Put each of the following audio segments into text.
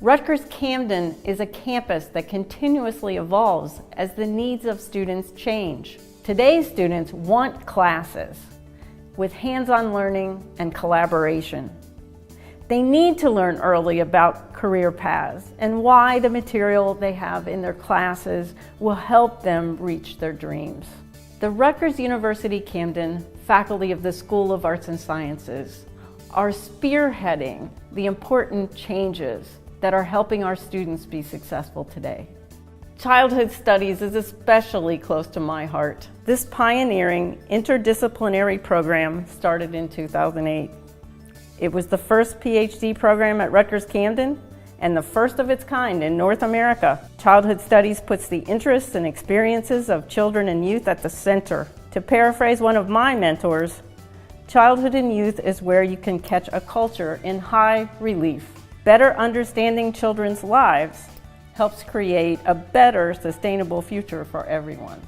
Rutgers-Camden is a campus that continuously evolves as the needs of students change. Today's students want classes with hands-on learning and collaboration. They need to learn early about career paths and why the material they have in their classes will help them reach their dreams. The Rutgers University-Camden faculty of the School of Arts and Sciences are spearheading the important changes that are helping our students be successful today. Childhood studies is especially close to my heart. This pioneering interdisciplinary program started in 2008. It was the first PhD program at Rutgers-Camden and the first of its kind in North America. Childhood studies puts the interests and experiences of children and youth at the center. To paraphrase one of my mentors, childhood and youth is where you can catch a culture in high relief. Better understanding children's lives helps create a better, sustainable future for everyone.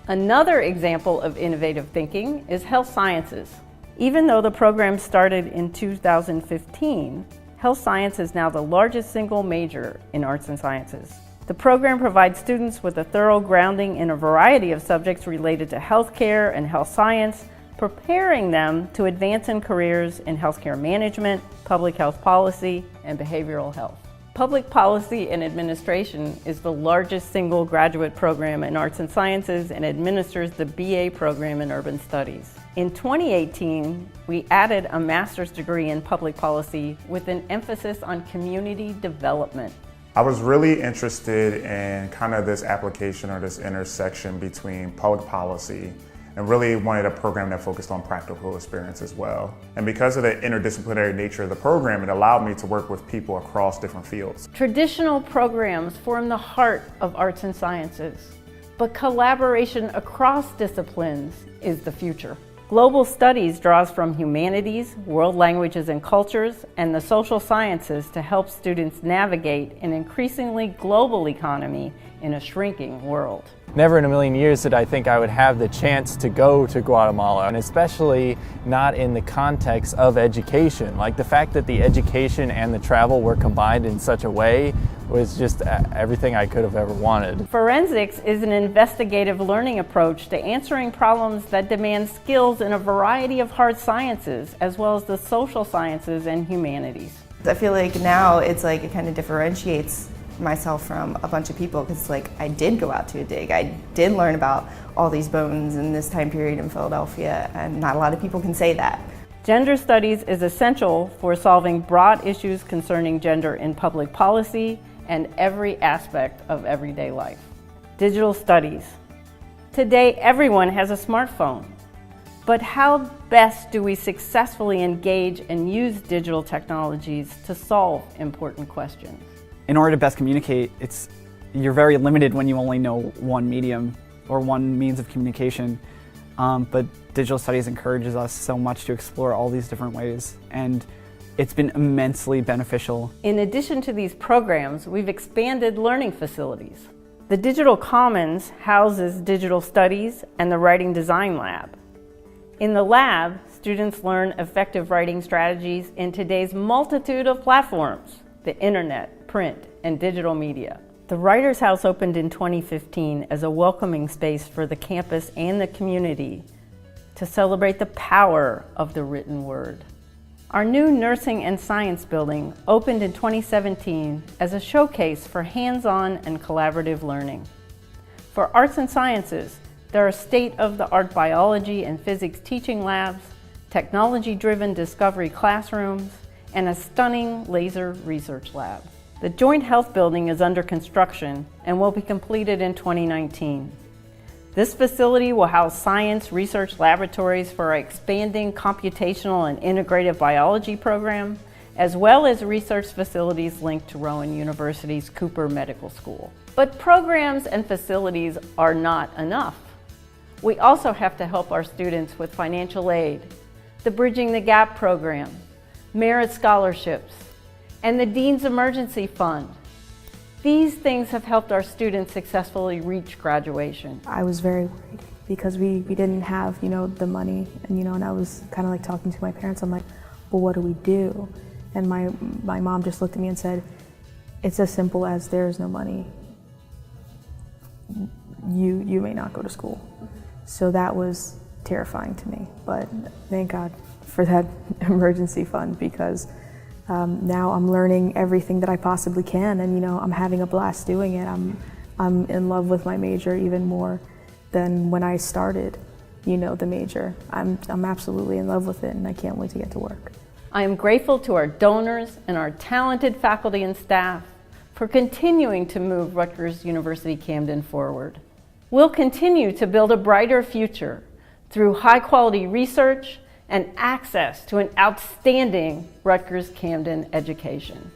Another example of innovative thinking is health sciences. Even though the program started in 2015, health science is now the largest single major in arts and sciences. The program provides students with a thorough grounding in a variety of subjects related to healthcare and health science, preparing them to advance in careers in healthcare management, public health policy, and behavioral health. Public policy and administration is the largest single graduate program in arts and sciences and administers the BA program in urban studies. In 2018, we added a master's degree in public policy with an emphasis on community development. I was really interested in kind of this application or this intersection between public policy and really wanted a program that focused on practical experience as well. And because of the interdisciplinary nature of the program, it allowed me to work with people across different fields. Traditional programs form the heart of arts and sciences, but collaboration across disciplines is the future. Global studies draws from humanities, world languages and cultures, and the social sciences to help students navigate an increasingly global economy in a shrinking world. Never in a million years did I think I would have the chance to go to Guatemala, and especially not in the context of education. Like the fact that the education and the travel were combined in such a way was just everything I could have ever wanted. Forensics is an investigative learning approach to answering problems that demand skills in a variety of hard sciences, as well as the social sciences and humanities. I feel like now it's like it kind of differentiates myself from a bunch of people because like I did go out to a dig. I did learn about all these bones in this time period in Philadelphia, and not a lot of people can say that. Gender studies is essential for solving broad issues concerning gender in public policy and every aspect of everyday life. Digital studies. Today, everyone has a smartphone. But how best do we successfully engage and use digital technologies to solve important questions? In order to best communicate, you're very limited when you only know one medium or one means of communication. But digital studies encourages us so much to explore all these different ways, and it's been immensely beneficial. In addition to these programs, we've expanded learning facilities. The Digital Commons houses digital studies and the Writing Design Lab. In the lab, students learn effective writing strategies in today's multitude of platforms, the internet, print, and digital media. The Writers House opened in 2015 as a welcoming space for the campus and the community to celebrate the power of the written word. Our new Nursing and Science building opened in 2017 as a showcase for hands-on and collaborative learning. For arts and sciences, there are state-of-the-art biology and physics teaching labs, technology-driven discovery classrooms, and a stunning laser research lab. The Joint Health Building is under construction and will be completed in 2019. This facility will house science research laboratories for our expanding computational and integrative biology program, as well as research facilities linked to Rowan University's Cooper Medical School. But programs and facilities are not enough. We also have to help our students with financial aid, the Bridging the Gap program, merit scholarships, and the Dean's Emergency Fund. These things have helped our students successfully reach graduation. I was very worried because we didn't have, the money, and I was kind of like talking to my parents. I'm like, well, what do we do? And my mom just looked at me and said, it's as simple as there is no money, you may not go to school. So that was terrifying to me, but thank God for that emergency fund, because now I'm learning everything that I possibly can, and I'm having a blast doing it. I'm in love with my major even more than when I started, the major. I'm absolutely in love with it, and I can't wait to get to work. I am grateful to our donors and our talented faculty and staff for continuing to move Rutgers University-Camden forward. We'll continue to build a brighter future through high-quality research and access to an outstanding Rutgers-Camden education.